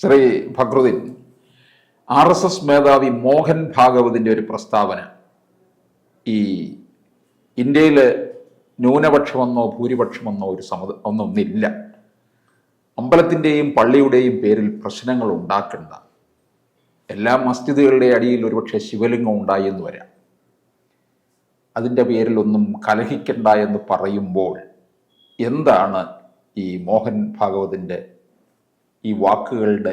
Shri Fakhruddin, RSS മേധാവി മോഹൻ ഭാഗവതിൻ്റെ ഒരു പ്രസ്താവന, ഈ ഇന്ത്യയിൽ ന്യൂനപക്ഷമെന്നോ ഭൂരിപക്ഷമെന്നോ ഒരു ഒന്നൊന്നില്ല, അമ്പലത്തിൻ്റെയും പള്ളിയുടെയും പേരിൽ പ്രശ്നങ്ങൾ ഉണ്ടാക്കണ്ട, എല്ലാ മസ്ജിദുകളുടെ അടിയിൽ ഒരുപക്ഷെ ശിവലിംഗം ഉണ്ടായി എന്ന് വരാം, അതിൻ്റെ പേരിലൊന്നും കലഹിക്കണ്ട എന്ന് പറയുമ്പോൾ എന്താണ് ഈ മോഹൻ ഭാഗവതിൻ്റെ ഈ വാക്കുകളുടെ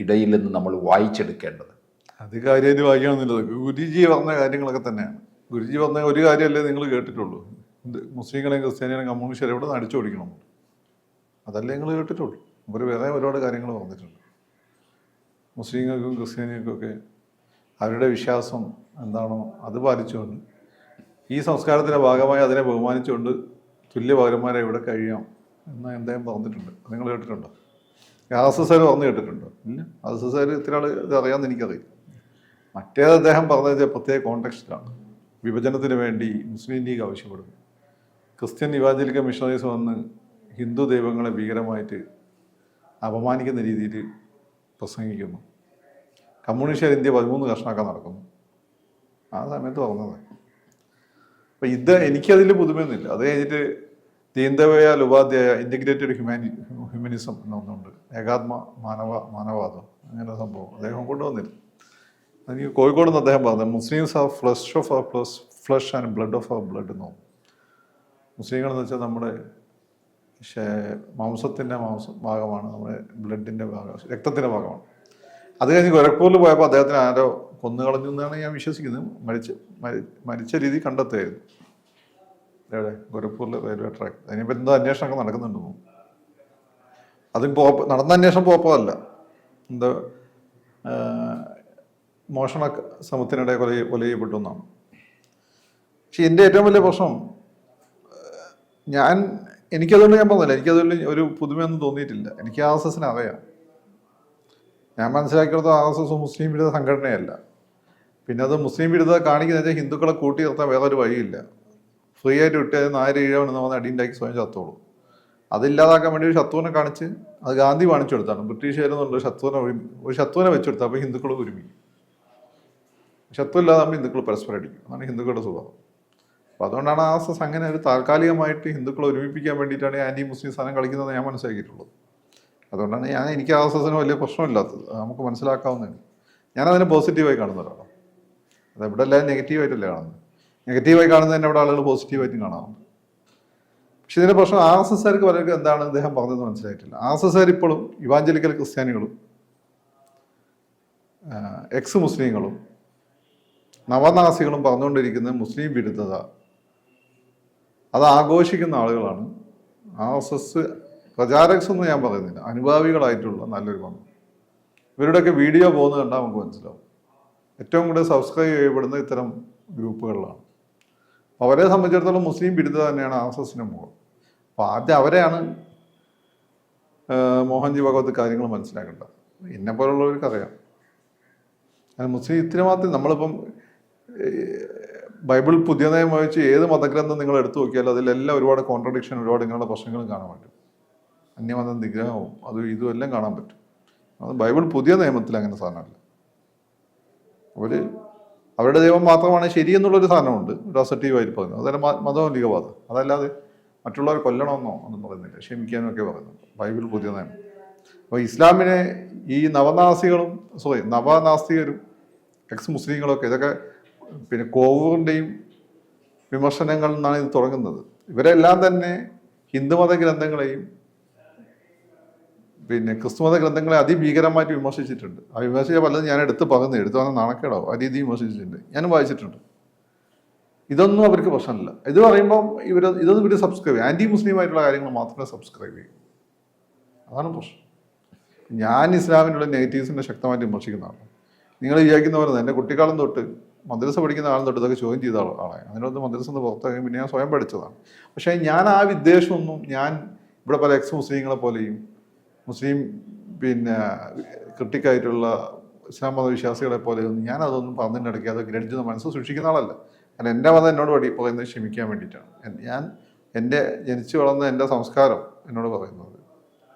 ഇടയിൽ നിന്ന് നമ്മൾ വായിച്ചെടുക്കേണ്ടത്? അത് കാര്യമായിട്ട് വായിക്കണമെന്നില്ല. ഗുരുജി പറഞ്ഞ കാര്യങ്ങളൊക്കെ തന്നെയാണ്. ഗുരുജി പറഞ്ഞ ഒരു കാര്യമല്ലേ നിങ്ങൾ കേട്ടിട്ടുള്ളൂ, മുസ്ലിങ്ങളെയും ക്രിസ്ത്യാനികളെയും കമ്മ്യൂണിസ്റ്റുകാരെ ഇവിടെ നിന്ന് അടിച്ചോടിക്കണം, അതല്ലേ നിങ്ങൾ കേട്ടിട്ടുള്ളൂ. അവർ വേറെ ഒരുപാട് കാര്യങ്ങൾ പറഞ്ഞിട്ടുണ്ട്. മുസ്ലിങ്ങൾക്കും ക്രിസ്ത്യാനികൾക്കൊക്കെ അവരുടെ വിശ്വാസം എന്താണോ അത് പാലിച്ചുകൊണ്ട് ഈ സംസ്കാരത്തിൻ്റെ ഭാഗമായി അതിനെ ബഹുമാനിച്ചുകൊണ്ട് തുല്യ പൗരന്മാരെ ഇവിടെ കഴിയാം എന്ന് എന്തായാലും പറഞ്ഞിട്ടുണ്ട്. അത് നിങ്ങൾ കേട്ടിട്ടുണ്ടോ? RSS പറഞ്ഞു കേട്ടിട്ടുണ്ടോ? ഇല്ല. RSS ഇത്ര ആൾ ഇത് അറിയാമെന്ന് എനിക്കറിയില്ല. മറ്റേത് അദ്ദേഹം പറഞ്ഞത് പ്രത്യേക കോണ്ടെക്സ്റ്റിലാണ്. വിഭജനത്തിന് വേണ്ടി മുസ്ലിം ലീഗ് ആവശ്യപ്പെടുന്നു, ക്രിസ്ത്യൻ ഇവാഞ്ചലിക്കൽ മിഷണറീസ് വന്ന് ഹിന്ദു ദൈവങ്ങളെ ഭീകരമായിട്ട് അപമാനിക്കുന്ന രീതിയിൽ പ്രസംഗിക്കുന്നു, കമ്മ്യൂണിസ്റ്റ് ഇന്ത്യ 13 കഷ്ണാക്കാൻ നടക്കുന്നു. ആ സമയത്ത് പറഞ്ഞത്. അപ്പം എനിക്കതിൽ പുതുമയൊന്നുമില്ല. അത് കഴിഞ്ഞിട്ട് ദീൻദയാൽ ഉപാധ്യായ ഇൻ്റഗ്രേറ്റഡ് ഹ്യൂമനിസം എന്നൊന്നുണ്ട്, ഏകാത്മ മാനവാദം, അങ്ങനെ സംഭവം അദ്ദേഹം കൊണ്ടുവന്നിരുന്നു. എനിക്ക് കോഴിക്കോട് നിന്ന് അദ്ദേഹം പറഞ്ഞത് Muslims are flesh of our flesh and blood of our blood എന്ന് പറഞ്ഞു. മുസ്ലിങ്ങളെന്ന് വെച്ചാൽ നമ്മുടെ മാംസത്തിൻ്റെ ഭാഗമാണ്, നമ്മുടെ ബ്ലഡിൻ്റെ ഭാഗം, രക്തത്തിൻ്റെ ഭാഗമാണ്. അത് കഴിഞ്ഞ് ഗോരഖ്പൂരിൽ പോയപ്പോൾ അദ്ദേഹത്തിന് ആരോ കൊന്നുകളഞ്ഞു എന്നാണ് ഞാൻ വിശ്വസിക്കുന്നത്. മരിച്ച രീതി കണ്ടെത്തുമായിരുന്നു. എവിടെ? ഗോരഖ്പൂരിലെ റെയിൽവേ ട്രാക്ക്. അതിനിപ്പോൾ എന്തോ അന്വേഷണമൊക്കെ നടക്കുന്നുണ്ടെന്നു. അതും നടന്ന അന്വേഷണം പോപ്പല്ല, എന്തോ മോഷണ ശ്രമത്തിനിടെ കൊല ചെയ്യപ്പെട്ടു എന്നാണ്. പക്ഷെ എൻ്റെ ഏറ്റവും വലിയ പ്രശ്നം, എനിക്കതുകൊണ്ട് ഞാൻ പറഞ്ഞില്ല, എനിക്കതുകൊണ്ട് ഒരു പുതുമയൊന്നും തോന്നിയിട്ടില്ല. എനിക്ക് RSSനെ അറിയാം. ഞാൻ മനസ്സിലാക്കിയെടുത്ത RSS മുസ്ലിം വിരുദ്ധ സംഘടനയല്ല. പിന്നെ അത് മുസ്ലിം വിരുദ്ധ കാണിക്കുന്ന വെച്ചാൽ ഹിന്ദുക്കളെ കൂട്ടി നിർത്താൻ വേറൊരു വഴിയില്ല. ഫ്രീ ആയിട്ട് വിട്ട് നായര് ഈഴവനെന്ന് പറഞ്ഞ് അടിയുണ്ടാക്കി സ്വയം ചത്തോളൂ. അതില്ലാതാക്കാൻ വേണ്ടി ഒരു ശത്രുവിനെ കാണിച്ച്, അത് ഗാന്ധി കാണിച്ചു കൊടുത്താണ്. ബ്രിട്ടീഷുകാരെന്നുള്ള ശത്രുവിനെ വെച്ചെടുത്താൽ അപ്പോൾ ഹിന്ദുക്കൾ ഒരുമി. ശത്രു ഇല്ലാതാകുമ്പോൾ ഹിന്ദുക്കൾ പരസ്പരം അടിക്കും. അതാണ് ഹിന്ദുക്കളുടെ സ്വഭാവം. അപ്പോൾ അതുകൊണ്ടാണ് RSS അങ്ങനെ ഒരു താൽക്കാലികമായിട്ട് ഹിന്ദുക്കളെ ഒരുമിപ്പിക്കാൻ വേണ്ടിയിട്ടാണ് ആൻറ്റി മുസ്ലിം സാധനം കളിക്കുന്നത് ഞാൻ മനസ്സിലാക്കിയിട്ടുള്ളത്. അതുകൊണ്ടാണ് എനിക്ക് RSSന് വലിയ പ്രശ്നമില്ലാത്തത്. നമുക്ക് മനസ്സിലാക്കാവുന്നതാണ്. ഞാനതിനെ പോസിറ്റീവായി കാണുന്ന ഒരാളാണ്. അത് ഇവിടെ എല്ലാവരും നെഗറ്റീവായിട്ടല്ലേ കാണുന്നത്. നെഗറ്റീവായി കാണുന്നത് തന്നെ ഇവിടെ ആളുകൾ പോസിറ്റീവായിട്ടും കാണാറുണ്ട്. പക്ഷെ ഇതിൻ്റെ പ്രശ്നം RSSകാർക്ക് പലർക്കും എന്താണ് അദ്ദേഹം പറഞ്ഞതെന്ന് മനസ്സിലായിട്ടില്ല. RSSകാർ ഇപ്പോഴും ഇവാഞ്ചലിക്കൽ ക്രിസ്ത്യാനികളും എക്സ് മുസ്ലിങ്ങളും നവനാസികളും പറഞ്ഞുകൊണ്ടിരിക്കുന്ന മുസ്ലിം വിരുദ്ധത അത് ആഘോഷിക്കുന്ന ആളുകളാണ്. RSS പ്രചാരക്സ് എന്ന് ഞാൻ പറയുന്നില്ല, അനുഭാവികളായിട്ടുള്ള നല്ലൊരു പങ്ക്. ഇവരുടെയൊക്കെ വീഡിയോ പോകുന്നത് കണ്ടാൽ നമുക്ക് മനസ്സിലാവും. ഏറ്റവും കൂടുതൽ സബ്സ്ക്രൈബ് ചെയ്യപ്പെടുന്ന ഇത്തരം ഗ്രൂപ്പുകളിലാണ്. അവരെ സംബന്ധിച്ചിടത്തോളം മുസ്ലിം വിരുദ്ധത തന്നെയാണ് RSSന്റെ മുഖം. അപ്പോൾ ആദ്യം അവരെയാണ് മോഹൻജി ഭഗവത് കാര്യങ്ങൾ മനസ്സിലാക്കേണ്ടത്. എന്നെപ്പോലുള്ളവർക്ക് അറിയാം. മുസ്ലിം ഇത്തിരി മാത്രം നമ്മളിപ്പം ബൈബിൾ പുതിയ നിയമം വായിച്ച് ഏത് മതഗ്രന്ഥം നിങ്ങൾ എടുത്തു നോക്കിയാലും അതിലെല്ലാം ഒരുപാട് കോൺട്രഡിക്ഷൻ, ഒരുപാട് ഇങ്ങനെയുള്ള പ്രശ്നങ്ങളും കാണാൻ പറ്റും. അന്യമത നിഗ്രഹവും അതും ഇതും എല്ലാം കാണാൻ പറ്റും. അത് ബൈബിൾ പുതിയ നിയമത്തിൽ അങ്ങനെ സാധനമല്ല. അവരുടെ ദൈവം മാത്രമാണ് ശരി എന്നുള്ളൊരു സാധനമുണ്ട്, ഒരു അസറ്റീവായിട്ട് പറയുന്നത്. അതെല്ലാം മതമൗലികവാദം. അതല്ലാതെ മറ്റുള്ളവർ കൊല്ലണമെന്നോ ഒന്നും പറയുന്നില്ല, ക്ഷമിക്കാനൊക്കെ പറയുന്നുണ്ട് ബൈബിൾ പുതിയ നിയമം. അപ്പോൾ ഇസ്ലാമിനെ ഈ നവനാസ്തികരും എക്സ് മുസ്ലിങ്ങളൊക്കെ ഇതൊക്കെ പിന്നെ കോവൂറിൻ്റെയും വിമർശനങ്ങളിൽ നിന്നാണ് ഇത് തുടങ്ങുന്നത്. ഇവരെല്ലാം തന്നെ ഹിന്ദുമത ഗ്രന്ഥങ്ങളെയും പിന്നെ ക്രിസ്തുമത ഗ്രന്ഥങ്ങളെ അതിഭീകരമായിട്ട് വിമർശിച്ചിട്ടുണ്ട്. ആ വിമർശിച്ച പലതും ഞാൻ എടുത്ത് വന്ന നാണക്കേടാവും. ആ രീതി വിമർശിച്ചിട്ടുണ്ട്, ഞാനും വായിച്ചിട്ടുണ്ട്. ഇതൊന്നും അവർക്ക് പ്രശ്നമില്ല. ഇത് പറയുമ്പം ഇതൊന്നും ഇവർ സബ്സ്ക്രൈബ് ചെയ്യും. ആൻറ്റി മുസ്ലിം ആയിട്ടുള്ള കാര്യങ്ങൾ മാത്രമേ സബ്സ്ക്രൈബ് ചെയ്യൂ. അതാണ് പ്രശ്നം. ഞാൻ ഇസ്ലാമിനുള്ള നെഗറ്റീവ്സിനെ ശക്തമായിട്ട് വിമർശിക്കുന്ന ആളാണ്. നിങ്ങൾ വിചാരിക്കുന്ന പോലെ എൻ്റെ കുട്ടിക്കാലം തൊട്ട് മദ്രസ പഠിക്കുന്ന ആളും തൊട്ട് ഇതൊക്കെ ചോദ്യം ചെയ്ത ആളാണ്. അതിനകത്ത് മദ്രസ നിന്ന് പുറത്താകും. പിന്നെ ഞാൻ സ്വയം പഠിച്ചതാണ്. പക്ഷേ ഞാൻ ആ വിദ്വേഷമൊന്നും ഞാൻ ഇവിടെ പല എക്സ് മുസ്ലിങ്ങളെ പോലെയും മുസ്ലിം പിന്നെ ക്രിട്ടിക്കായിട്ടുള്ള ഇസ്ലാം മതവിശ്വാസികളെ പോലെയൊന്നും ഞാനതൊന്നും പറഞ്ഞതിൻ്റെ ഇടയ്ക്ക് അത് ഗ്രഡിച്ച് മനസ്സ് സൂക്ഷിക്കുന്ന ആളല്ല. കാരണം എൻ്റെ മതം എന്നോട് പറയുന്നത് ക്ഷമിക്കാൻ വേണ്ടിയിട്ടാണ്. ഞാൻ ജനിച്ചു വളർന്ന എൻ്റെ സംസ്കാരം എന്നോട് പറയുന്നത്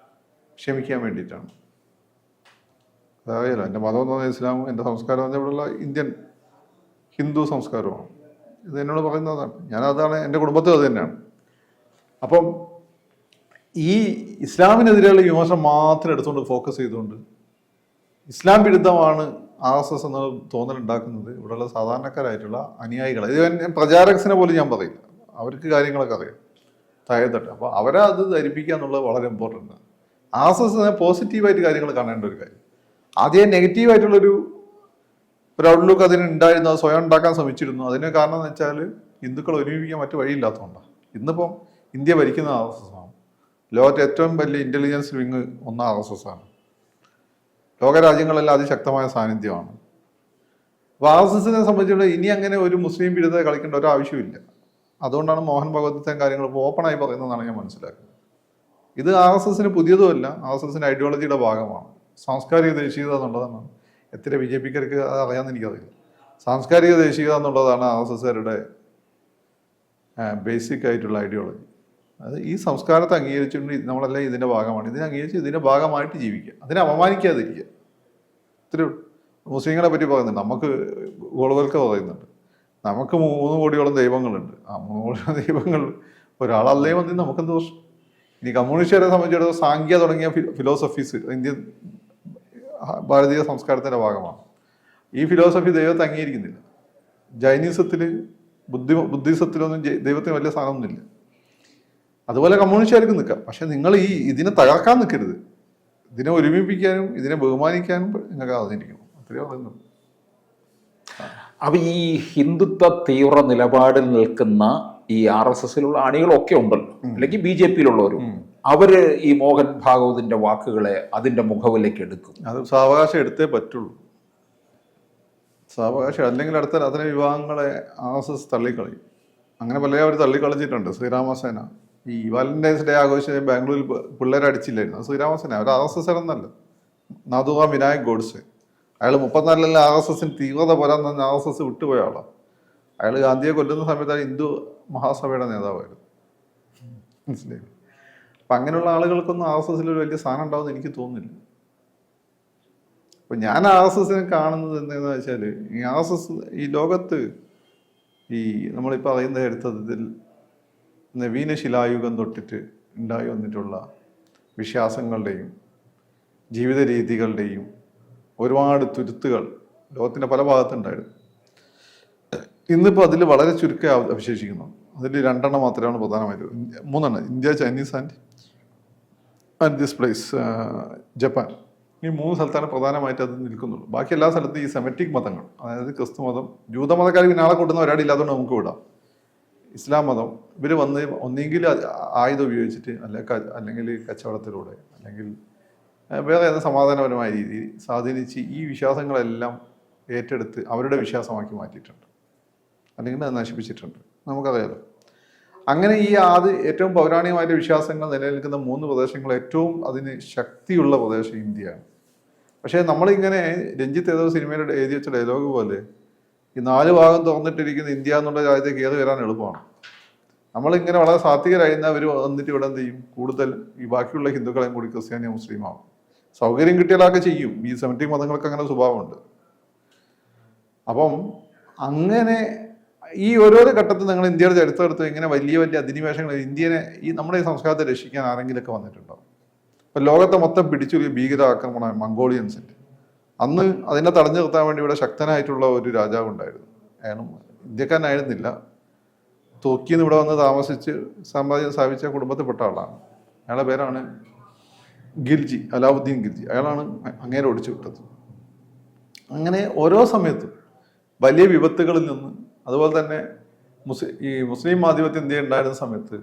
ക്ഷമിക്കാൻ വേണ്ടിയിട്ടാണ്. അതറിയാലോ, എൻ്റെ മതം എന്ന് പറഞ്ഞാൽ ഇസ്ലാമും എൻ്റെ സംസ്കാരം എന്ന് പറഞ്ഞാൽ ഇവിടെയുള്ള ഇന്ത്യൻ ഹിന്ദു സംസ്കാരമാണ്. ഇത് എന്നോട് പറയുന്നതാണ്. ഞാനതാണ്, എൻ്റെ കുടുംബത്തിൽ അത് തന്നെയാണ്. അപ്പം ഈ ഇസ്ലാമിനെതിരെയുള്ള വിമർശനം മാത്രം എടുത്തുകൊണ്ട് ഫോക്കസ് ചെയ്തുകൊണ്ട് ഇസ്ലാം വിരുദ്ധമാണ് RSS എന്ന തോന്നലുണ്ടാക്കുന്നത് ഇവിടെയുള്ള സാധാരണക്കാരായിട്ടുള്ള അനുയായികൾ. ഇത് ഞാൻ പ്രചാരകസിനെ പോലും ഞാൻ പറയില്ല, അവർക്ക് കാര്യങ്ങളൊക്കെ അറിയാം താഴെത്തട്ട്. അപ്പോൾ അവരെ അത് ധരിപ്പിക്കുക എന്നുള്ളത് വളരെ ഇമ്പോർട്ടൻ്റ് ആണ്. RSS പോസിറ്റീവായിട്ട് കാര്യങ്ങൾ കാണേണ്ട ഒരു കാര്യം. ആദ്യം നെഗറ്റീവായിട്ടുള്ളൊരു ഔട്ട്ലുക്ക് അതിനുണ്ടായിരുന്നു, അത് സ്വയം ഉണ്ടാക്കാൻ ശ്രമിച്ചിരുന്നു. അതിന് കാരണം എന്ന് വെച്ചാൽ ഹിന്ദുക്കൾ ഒരുമിപ്പിക്കാൻ മറ്റു വഴിയില്ലാത്തതുകൊണ്ടാണ്. ഇന്നിപ്പം ഇന്ത്യ ഭരിക്കുന്ന RSS ആണ്. ലോകത്തെ ഏറ്റവും വലിയ ഇൻ്റലിജൻസ് വിങ് ഒന്ന് RSS ആണ്. ലോകരാജ്യങ്ങളെല്ലാം അതിശക്തമായ സാന്നിധ്യമാണ്. അപ്പോൾ RSSനെ സംബന്ധിച്ചിടത്തോളം ഇനി അങ്ങനെ ഒരു മുസ്ലിം വിരുദ്ധത കളിക്കേണ്ട ഒരു ആവശ്യമില്ല. അതുകൊണ്ടാണ് മോഹൻ ഭഗവത്തെ കാര്യങ്ങൾ ഇപ്പോൾ ഓപ്പണായി പറയുന്നതെന്നാണ് ഞാൻ മനസ്സിലാക്കുന്നത്. ഇത് RSSന് പുതിയതുമല്ല, RSSന്റെ ഐഡിയോളജിയുടെ ഭാഗമാണ്. സാംസ്കാരിക ദേശീയത എന്നുള്ളതാണ്. എത്ര BJPക്കാർക്ക് അത് അറിയാമെന്ന് എനിക്കറിയില്ല. സാംസ്കാരിക ദേശീയത എന്നുള്ളതാണ് RSSകാരുടെ ബേസിക് ആയിട്ടുള്ള ഐഡിയോളജി. അത് ഈ സംസ്കാരത്തെ അംഗീകരിച്ചുകൊണ്ട് നമ്മളെല്ലാം ഇതിൻ്റെ ഭാഗമാണ്. ഇതിനെ അംഗീകരിച്ച് ഇതിൻ്റെ ഭാഗമായിട്ട് ജീവിക്കുക, അതിനെ അപമാനിക്കാതിരിക്കുക. ഇത്തിരി മുസ്ലിങ്ങളെ പറ്റി പറയുന്നുണ്ട്, നമുക്ക് ഗോളുകൾക്ക് പറയുന്നുണ്ട്, നമുക്ക് 3 കോടിയോളം ദൈവങ്ങളുണ്ട്. ആ 3 കോടിയോളം ദൈവങ്ങൾ ഒരാളല്ലേ മതി, നമുക്കെന്ത് ദോഷം? ഇനി കമ്മ്യൂണിസ്റ്റുകാരെ സംബന്ധിച്ചിടത്തോളം സാങ്ക്യ തുടങ്ങിയ ഫിലോസഫീസ് ഇന്ത്യൻ ഭാരതീയ സംസ്കാരത്തിൻ്റെ ഭാഗമാണ്. ഈ ഫിലോസഫി ദൈവത്തെ അംഗീകരിക്കുന്നില്ല. ജൈനിസത്തിൽ ബുദ്ധിസത്തിലൊന്നും ദൈവത്തിന് വലിയ സ്ഥാനമൊന്നുമില്ല. അതുപോലെ കമ്മ്യൂണിസ്റ്റുകാർക്ക് നിൽക്കാം. പക്ഷെ നിങ്ങൾ ഇതിനെ തകർക്കാൻ നിൽക്കരുത്. ഇതിനെ ഒരുമിപ്പിക്കാനും ഇതിനെ ബഹുമാനിക്കാനും നിങ്ങൾക്ക് അറിഞ്ഞിരിക്കണം. അത്രയോ പറയുന്നുള്ളൂ. അപ്പം ഈ ഹിന്ദുത്വ തീവ്ര നിലപാടിൽ നിൽക്കുന്ന ഈ RSSലുള്ള അണികളൊക്കെ ഉണ്ടല്ലോ, അല്ലെങ്കിൽ BJPയിലുള്ളവരും, അവര് ഈ മോഹൻ ഭാഗവതിന്റെ വാക്കുകളെ അതിന്റെ മുഖവിലേക്ക് എടുക്കും. അത് സാവകാശം എടുത്തേ പറ്റുള്ളൂ. സാവകാശം അല്ലെങ്കിൽ അടുത്ത അത്തരം വിഭാഗങ്ങളെ RSS തള്ളിക്കളയും. അങ്ങനെ പലരും അവർ തള്ളിക്കളിച്ചിട്ടുണ്ട്. ശ്രീരാമസേന ഈ വാലന്റൈൻസ് ഡേ ആഘോഷിച്ച് ബാംഗ്ലൂരിൽ പിള്ളേരെ അടിച്ചില്ലായിരുന്നു. അത് ശ്രീരാമസേന, അവർ RSS എന്നല്ല. നാഥുറാം വിനായക് ഗോഡ്സെ, അയാൾ 34 RSSന് തീവ്രത പോരാൻ തന്നെ RSS വിട്ടുപോയ ആളാണ്. അയാൾ ഗാന്ധിയെ കൊല്ലുന്ന സമയത്ത് ഹിന്ദു മഹാസഭയുടെ നേതാവായിരുന്നു. മനസ്സിലായി? അപ്പം അങ്ങനെയുള്ള ആളുകൾക്കൊന്നും RSSൽ ഒരു വലിയ സ്ഥാനം ഉണ്ടാവുമെന്ന് എനിക്ക് തോന്നുന്നില്ല. അപ്പം ഞാൻ RSSനെ കാണുന്നത് എന്താണെന്ന് വെച്ചാൽ, ഈ RSS ഈ ലോകത്ത് ഈ നമ്മളിപ്പോൾ പറയുന്ന എടുത്തതിൽ നവീന ശിലായുഗം തൊട്ടിട്ട് ഉണ്ടായി വന്നിട്ടുള്ള വിശ്വാസങ്ങളുടെയും ജീവിത രീതികളുടെയും ഒരുപാട് തുരുത്തുകൾ ലോകത്തിൻ്റെ പല ഭാഗത്തുണ്ടായിരുന്നു. ഇന്നിപ്പോൾ അതിൽ വളരെ ചുരുക്കം അവശേഷിക്കുന്നു. അതിൽ 2 മാത്രമാണ് പ്രധാനമായിട്ട്, 3 India, Chinese and this place Japan. ഈ 3 സ്ഥലത്താണ് പ്രധാനമായിട്ട് അത് നിൽക്കുന്നുള്ളൂ. ബാക്കി എല്ലാ സ്ഥലത്തും ഈ സെമറ്റിക് മതങ്ങൾ, അതായത് ക്രിസ്തു മതം, ജൂതമതക്കാർ പിന്നാളെ കൂട്ടുന്ന ഒരാളില്ലാത്തതുകൊണ്ട് നമുക്ക് വിടാം. ഇസ്ലാം മതം, ഇവർ വന്ന് ഒന്നെങ്കിൽ ആയുധം ഉപയോഗിച്ചിട്ട് അല്ലെങ്കിൽ കച്ചവടത്തിലൂടെ അല്ലെങ്കിൽ വേറെ ഏത് സമാധാനപരമായ രീതിയിൽ സ്വാധീനിച്ച് ഈ വിശ്വാസങ്ങളെല്ലാം ഏറ്റെടുത്ത് അവരുടെ വിശ്വാസമാക്കി മാറ്റിയിട്ടുണ്ട്, അല്ലെങ്കിൽ അത് നശിപ്പിച്ചിട്ടുണ്ട്. നമുക്കറിയാലോ. അങ്ങനെ ഈ ഏറ്റവും പൗരാണികമായിട്ട് വിശ്വാസങ്ങൾ നിലനിൽക്കുന്ന 3 പ്രദേശങ്ങൾ, ഏറ്റവും അതിന് ശക്തിയുള്ള പ്രദേശം ഇന്ത്യയാണ്. പക്ഷേ നമ്മളിങ്ങനെ രഞ്ജിത്ത് ഏതോ സിനിമയുടെ എഴുതി വെച്ച ഡയലോഗ് പോലെ ഈ 4 ഭാഗം തുറന്നിട്ടിരിക്കുന്ന ഇന്ത്യ എന്നുള്ള രാജ്യത്തേക്ക് കയറി വരാൻ എളുപ്പമാണ്. നമ്മളിങ്ങനെ വളരെ സാത്വികരായിരുന്ന അവർ വന്നിട്ട് ഇവിടെ എന്ത് ചെയ്യും, കൂടുതൽ ഈ ബാക്കിയുള്ള ഹിന്ദുക്കളെയും കൂടി ക്രിസ്ത്യാനിയോ മുസ്ലിമാവും. സൗകര്യം കിട്ടിയാലൊക്കെ ചെയ്യും. ഈ സെമറ്റിക് മതങ്ങൾക്ക് അങ്ങനെ സ്വഭാവമുണ്ട്. അപ്പം അങ്ങനെ ഈ ഓരോരോ ഘട്ടത്തിൽ നിങ്ങൾ ഇന്ത്യയുടെ ചരിത്രം എടുത്ത് ഇങ്ങനെ വലിയ വലിയ അധിനിവേശങ്ങൾ ഇന്ത്യനെ നമ്മുടെ ഈ സംസ്കാരത്തെ രക്ഷിക്കാൻ ആരെങ്കിലുമൊക്കെ വന്നിട്ടുണ്ടാവും. ഇപ്പം ലോകത്തെ മൊത്തം പിടിച്ചൊരു ഭീകരാക്രമണം മംഗോളിയൻസിൻ്റെ. അന്ന് അതിനെ തടഞ്ഞു നിർത്താൻ വേണ്ടി ഇവിടെ ശക്തനായിട്ടുള്ള ഒരു രാജാവ് ഉണ്ടായിരുന്നു. അയാളും ഇന്ത്യക്കാരനായിരുന്നില്ല. തുർക്കിയിൽ നിന്ന് ഇവിടെ വന്ന് താമസിച്ച് സാമ്രാജ്യം സ്ഥാപിച്ച കുടുംബത്തിൽപ്പെട്ട ആളാണ്. അയാളുടെ പേരാണ് ഗിൽജി, അലാവുദ്ദീൻ ഗിൽജി. അയാളാണ് അങ്ങേരെ ഒടിച്ചു വിട്ടത്. അങ്ങനെ ഓരോ സമയത്തും വലിയ വിപത്തുകളിൽ നിന്ന്, അതുപോലെ തന്നെ ഈ മുസ്ലിം ആധിപത്യം ഇന്ത്യ ഉണ്ടായിരുന്ന സമയത്ത്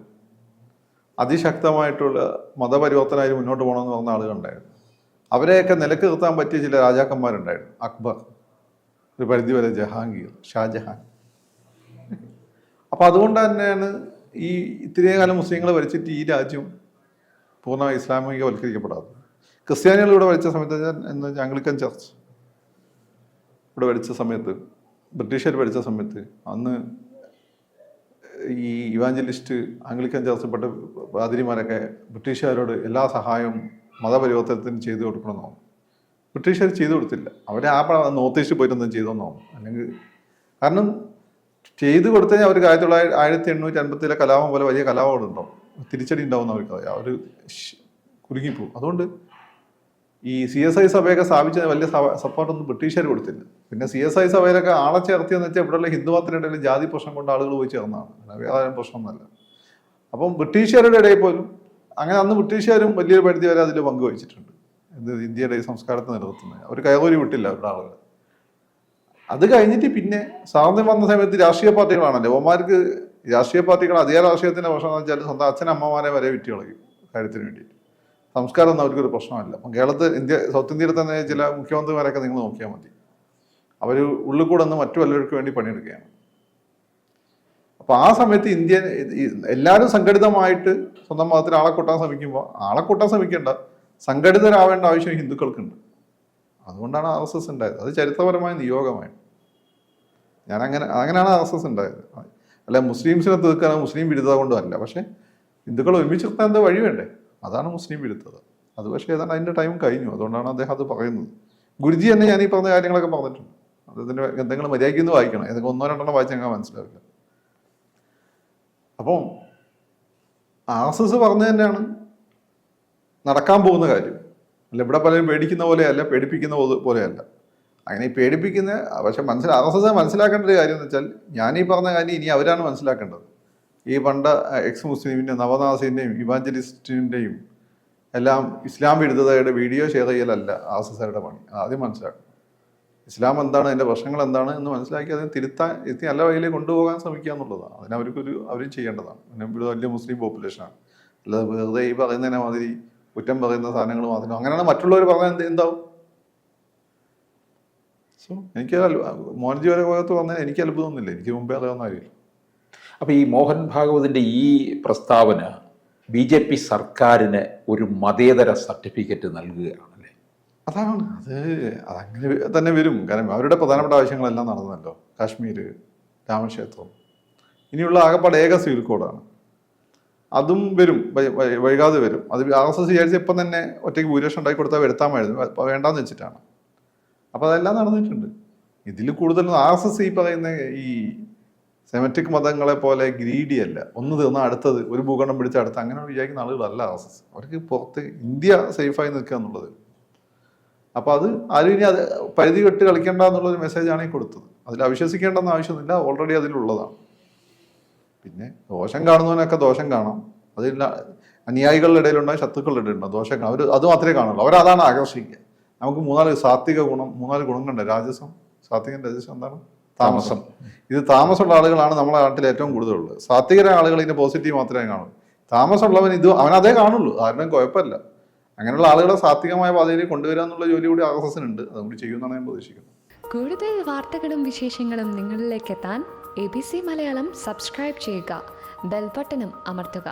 അതിശക്തമായിട്ടുള്ള മതപരിവർത്തനമായി മുന്നോട്ട് പോകണമെന്ന് പറഞ്ഞ ആളുകളുണ്ടായിരുന്നു. അവരെയൊക്കെ നിലക്ക് നിർത്താൻ പറ്റിയ ചില രാജാക്കന്മാരുണ്ടായിരുന്നു. അക്ബർ, ഒരു പരിധിവരെ ജഹാംഗീർ, ഷാജഹാൻ. അപ്പം അതുകൊണ്ട് തന്നെയാണ് ഈ ഇത്രയും കാലം മുസ്ലിങ്ങളെ ഭരിച്ചിട്ട് ഈ രാജ്യം പൂർണ്ണമായി ഇസ്ലാമികവൽക്കരിക്കപ്പെടാത്തത്. ക്രിസ്ത്യാനികൾ ഇവിടെ ഭരിച്ച സമയത്ത് ആംഗ്ലിക്കൻ ചർച്ച് ഇവിടെ ഭരിച്ച സമയത്ത്, ബ്രിട്ടീഷുകാർ ഭരിച്ച സമയത്ത്, അന്ന് ഈ ഇവാഞ്ചലിസ്റ്റ് ആംഗ്ലിക്കൻ ചർച്ചിൽപ്പെട്ട പാതിരിമാരൊക്കെ ബ്രിട്ടീഷുകാരോട് എല്ലാ സഹായവും മതപരിവർത്തനത്തിന് ചെയ്തു കൊടുക്കണമെന്നാണ്. ബ്രിട്ടീഷുകാർ ചെയ്തു കൊടുത്തില്ല. അവർ ആ നോർത്ത് ഈസ്റ്റ് പോയിട്ടൊന്നും ചെയ്തോന്നോ അല്ലെങ്കിൽ കാരണം ചെയ്തു കൊടുത്തതിന് അവർക്ക് 1850 കലാപം പോലെ വലിയ കലാപം ഉണ്ടാവും, തിരിച്ചടി ഉണ്ടാവും അവർക്ക് അവർ കുലുങ്ങിപ്പോവും. അതുകൊണ്ട് ഈ CSI സഭയൊക്കെ സ്ഥാപിച്ചതിന് വലിയ സപ്പോർട്ടൊന്നും ബ്രിട്ടീഷുകാർ കൊടുത്തില്ല. പിന്നെ CSI സഭയിലൊക്കെ ആളെ ചേർത്തിയെന്ന് വെച്ചാൽ ഇവിടെയുള്ള ഹിന്ദുമതത്തിനിടയിൽ ജാതി പ്രശ്നം കൊണ്ട് ആളുകൾ പോയി ചേർന്നതാണ്, വേറെ പ്രശ്നമൊന്നുമല്ല. അപ്പം ബ്രിട്ടീഷുകാരുടെ ഇടയിൽ പോലും അങ്ങനെ അന്ന് ബ്രിട്ടീഷുകാരും വലിയൊരു പരിധി വരെ അതിൽ പങ്കുവഹിച്ചിട്ടുണ്ട്. ഇന്ത്യയുടെ ഈ സംസ്കാരത്തെ നിലനിർത്തുന്നത് അവർ കയറി വിട്ടില്ല അവരുടെ ആളുകൾ. അത് കഴിഞ്ഞിട്ട് പിന്നെ സ്വാതന്ത്ര്യം വന്ന സമയത്ത് രാഷ്ട്രീയ പാർട്ടികളാണല്ലോ അവന്മാർക്ക്. രാഷ്ട്രീയ പാർട്ടികൾ അതേ രാഷ്ട്രീയത്തിന്റെ പ്രശ്നം എന്ന് വെച്ചാൽ സ്വന്തം അച്ഛനമ്മമാരെ വരെ വിറ്റ് കളയും കാര്യത്തിന് വേണ്ടിയിട്ട്. സംസ്കാരം ഒന്നും അവർക്കൊരു പ്രശ്നമല്ല. അപ്പം സൗത്ത് ഇന്ത്യയിൽ തന്നെ ചില മുഖ്യമന്ത്രിമാരൊക്കെ നിങ്ങൾ നോക്കിയാൽ മതി, അവർ ഉള്ളിൽ കൂടെ ഒന്ന് മറ്റു വല്ലവർക്കും വേണ്ടി പണിയെടുക്കുകയാണ്. അപ്പോൾ ആ സമയത്ത് എല്ലാവരും സംഘടിതമായിട്ട് സ്വന്തം മതത്തിൽ ആളെ കൂട്ടാൻ ശ്രമിക്കേണ്ട, സംഘടിതരാവേണ്ട ആവശ്യം ഹിന്ദുക്കൾക്കുണ്ട്. അതുകൊണ്ടാണ് RSS ഉണ്ടായത്. അത് ചരിത്രപരമായ നിയോഗമായി. അങ്ങനെയാണ് RSS ഉണ്ടായത്. അല്ല മുസ്ലിംസിനെ തീർക്കാൻ മുസ്ലിം വിരുദ്ധത കൊണ്ടും അല്ല, പക്ഷെ ഹിന്ദുക്കൾ ഒരുമിച്ച് നിർത്താൻ എന്താ വഴി വേണ്ടേ, അതാണ് മുസ്ലിം വിരുദ്ധത. അത് പക്ഷേ ഏതാണ്ട് അതിൻ്റെ ടൈം കഴിഞ്ഞു. അതുകൊണ്ടാണ് അദ്ദേഹം അത് പറയുന്നത്. ഗുരുജി തന്നെ ഞാൻ ഈ പറഞ്ഞ കാര്യങ്ങളൊക്കെ പറഞ്ഞിട്ടുണ്ട്. അദ്ദേഹത്തിൻ്റെ ഗ്രന്ഥങ്ങൾ മര്യാദയ്ക്ക് ഒന്ന് വായിക്കണം, ഏതൊക്കെ 1-2 വായിച്ച് ഞങ്ങൾ മനസ്സിലാവില്ല. അപ്പം RSS പറഞ്ഞു തന്നെയാണ് നടക്കാൻ പോകുന്ന കാര്യം. അല്ല ഇവിടെ പലരും പേടിക്കുന്ന പോലെയല്ല, പേടിപ്പിക്കുന്ന പോലെയല്ല. അങ്ങനെ ഈ പേടിപ്പിക്കുന്ന പക്ഷെ RSS മനസ്സിലാക്കേണ്ട ഒരു കാര്യം എന്ന് വെച്ചാൽ, ഞാനീ പറഞ്ഞ കാര്യം ഇനി അവരാണ് മനസ്സിലാക്കേണ്ടത്. ഈ പണ്ട് എക്സ് മുസ്ലിമിൻ്റെ നവനാസിൻ്റെയും ഇവാഞ്ചലിസ്റ്റിൻ്റെയും എല്ലാം ഇസ്ലാം വിരുദ്ധതയുടെ വീഡിയോ ഷെയർ ചെയ്യലല്ല RSSകാരുടെ പണി. ആദ്യം മനസ്സിലാക്കണം ഇസ്ലാം എന്താണ്, അതിൻ്റെ പ്രശ്നങ്ങൾ എന്താണ് എന്ന് മനസ്സിലാക്കി അതിനെ എത്തി നല്ല വഴിയിലേക്ക് കൊണ്ടുപോകാൻ ശ്രമിക്കുക എന്നുള്ളതാണ്. അവരും ചെയ്യേണ്ടതാണ്. പിന്നെ ഇവിടെ വലിയ മുസ്ലിം പോപ്പുലേഷനാണ്. അല്ലാതെ വെറുതെ ഈ പറയുന്നതിനെ മാതിരി കുറ്റം പറയുന്ന സാധനങ്ങൾ മാത്രം അങ്ങനെയാണ് മറ്റുള്ളവർ പറഞ്ഞാൽ എന്താവും. സോ എനിക്ക് മോഹൻജി വരെ ഭാഗത്ത് പറഞ്ഞാൽ എനിക്ക് അത്ഭുതമൊന്നുമില്ല, എനിക്ക് മുമ്പേ അറിയാവുന്ന കാര്യമില്ല. അപ്പോൾ ഈ മോഹൻ ഭാഗവതിൻ്റെ ഈ പ്രസ്താവന BJP സർക്കാരിന് ഒരു മതേതര സർട്ടിഫിക്കറ്റ് നൽകുകയാണല്ലേ? അതങ്ങനെ തന്നെ വരും. കാരണം അവരുടെ പ്രധാനപ്പെട്ട ആവശ്യങ്ങളെല്ലാം നടന്നല്ലോ. കാശ്മീർ, രാമക്ഷേത്രം, ഇനിയുള്ള ആകപ്പാട് ഏക സിവിൽ കോഡാണ്. അതും വരും, വൈകാതെ വരും. അത് RSS വിചാരിച്ച ഇപ്പം തന്നെ ഒറ്റയ്ക്ക് ഭൂരിപക്ഷം ഉണ്ടാക്കി കൊടുത്താൽ വരുത്താമായിരുന്നു, വേണ്ടാന്ന് വെച്ചിട്ടാണ്. അപ്പോൾ അതെല്ലാം നടന്നിട്ടുണ്ട്. ഇതിൽ കൂടുതലും RSS ഈ പറയുന്ന ഈ സെമറ്റിക് മതങ്ങളെ പോലെ ഗ്രീഡി അല്ല. ഒന്ന് തീർന്നാൽ അടുത്തത്, ഒരു ഭൂഖണ്ഡം പിടിച്ച അടുത്ത് അങ്ങനെ വിചാരിക്കുന്ന ആളുകളല്ല RSS. അവർക്ക് പുറത്ത് ഇന്ത്യ സേഫായി നിൽക്കുക എന്നുള്ളത്. അപ്പോൾ അത് ആരും ഇനി അത് പരിധി വിട്ട് കളിക്കേണ്ട എന്നുള്ളൊരു മെസ്സേജാണ് ഈ കൊടുത്തത്. അതിൽ അവിശ്വസിക്കേണ്ടെന്ന് ആവശ്യമൊന്നുമില്ല, ഓൾറെഡി അതിലുള്ളതാണ്. പിന്നെ ദോഷം കാണുന്നവനൊക്കെ ദോഷം കാണാം. അതില്ല, അനുയായികളുടെ ഇടയിലുണ്ടാകും, ശത്രുക്കളുടെ ഇടയിലുണ്ടാകും. ദോഷം കാണും, അത് മാത്രമേ കാണുള്ളൂ. അവരതാണ് ആകർഷിക്കുക. നമുക്ക് 3 സാത്വിക ഗുണം, 3 ഗുണങ്ങളുണ്ട്. രാജസം, സാത്വികം, രജസം, എന്താണ് താമസം. ഇത് താമസമുള്ള ആളുകളാണ് നമ്മുടെ നാട്ടിൽ ഏറ്റവും കൂടുതലുള്ളത്. സാത്വികരായ ആളുകൾ ഇതിന്റെ പോസിറ്റീവ് മാത്രമേ കാണൂ. താമസമുള്ളവൻ അവനതേ കാണുള്ളൂ, ആരുടെയും കുഴപ്പമില്ല. അങ്ങനെയുള്ള ആളുകളെ സാത്വികമായ പാതയിൽ കൊണ്ടുവരിക എന്നുള്ള ജോലി കൂടി RSSനുണ്ട്. അതുകൂടി ചെയ്യുമെന്നാണ് ഞാൻ പ്രതീക്ഷിക്കുന്നത്. കൂടുതൽ വാർത്തകളും വിശേഷങ്ങളും നിങ്ങളിലേക്ക് എത്താൻ ABC മലയാളം സബ്സ്ക്രൈബ് ചെയ്യുക, ബെൽ ബട്ടണും അമർത്തുക.